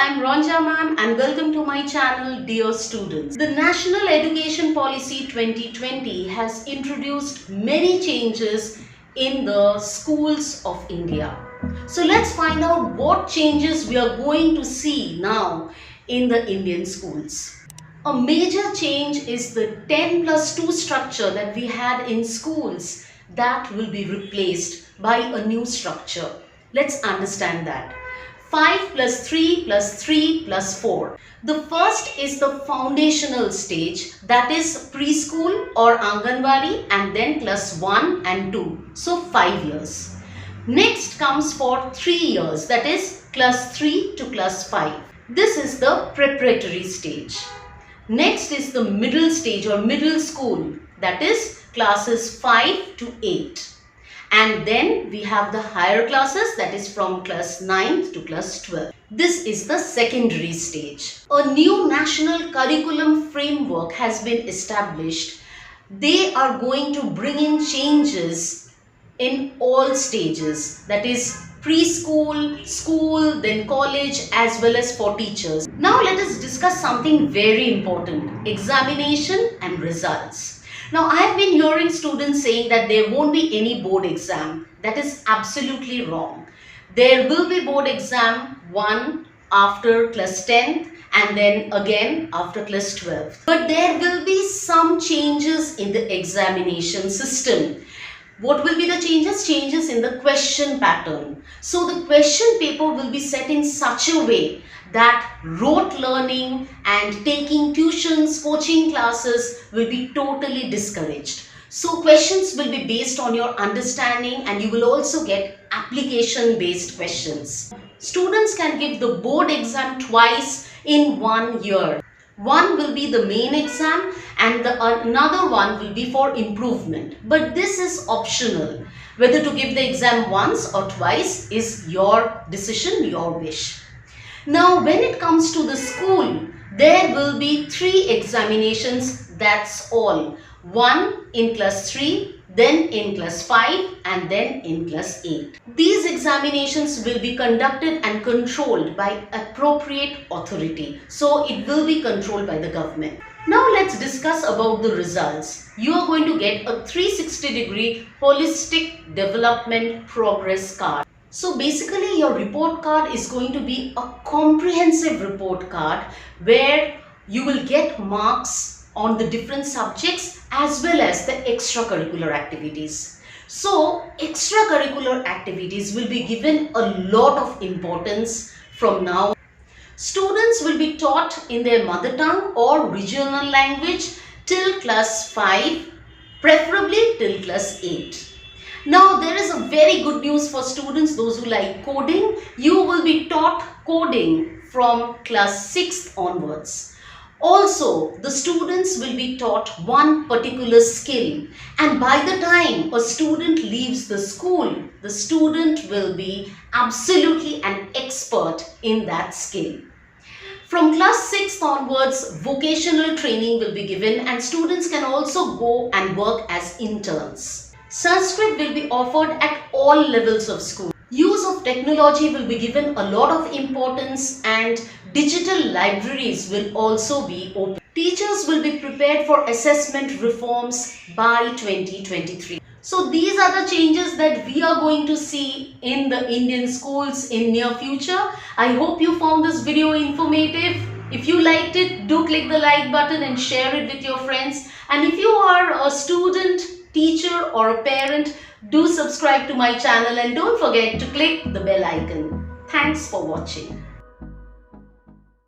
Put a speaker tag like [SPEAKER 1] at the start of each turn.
[SPEAKER 1] I'm Ronja ma'am and welcome to my channel Dear Students. The National Education Policy 2020 has introduced many changes in the schools of India. So let's find out what changes we are going to see now in the Indian schools. A major change is the 10+2 structure that we had in schools that will be replaced by a new structure. Let's understand that. 5 plus 3 plus 3 plus 4. The first is the foundational stage, that is preschool or Anganwadi, and then class 1 and 2. So 5 years. Next comes for 3 years, that is class 3 to class 5. This is the preparatory stage. Next is the middle stage or middle school, that is classes 5 to 8. And then we have the higher classes, that is from class 9th to class 12. This is the secondary stage. A new national curriculum framework has been established. They are going to bring in changes in all stages, that is preschool, school, then college, as well as for teachers. Now let us discuss something very important: examination and results. Now I have been hearing students saying that there won't be any board exam. That is absolutely wrong. There will be board exam, one after class 10th and then again after class 12th. But there will be some changes in the examination system. What will be the changes? Changes in the question pattern. So the question paper will be set in such a way that rote learning and taking tuitions, coaching classes will be totally discouraged. So questions will be based on your understanding and you will also get application based questions. Students can give the board exam twice in 1 year. One will be the main exam and another one will be for improvement. But this is optional. Whether to give the exam once or twice is your decision, your wish. Now when it comes to the school, there will be 3 examinations, that's all. One in class 3, then in class 5 and then in class 8. These examinations will be conducted and controlled by appropriate authority. So it will be controlled by the government. Now let's discuss about the results. You are going to get a 360-degree holistic development progress card. So basically your report card is going to be a comprehensive report card where you will get marks on the different subjects as well as the extracurricular activities. So extracurricular activities will be given a lot of importance from now. Students will be taught in their mother tongue or regional language till class 5, preferably till class 8. Now there is a very good news for students, those who like coding. You will be taught coding from class 6th onwards. Also, the students will be taught one particular skill, and by the time a student leaves the school, the student will be absolutely an expert in that skill. From class 6th onwards, vocational training will be given and students can also go and work as interns. Sanskrit will be offered at all levels of school. Use of technology will be given a lot of importance and digital libraries will also be open. Teachers will be prepared for assessment reforms by 2023. So these are the changes that we are going to see in the Indian schools in near future. I hope you found this video informative. If you liked it, do click the like button and share it with your friends. And if you are a student, teacher or a parent, do subscribe to my channel and don't forget to click the bell icon. Thanks for watching.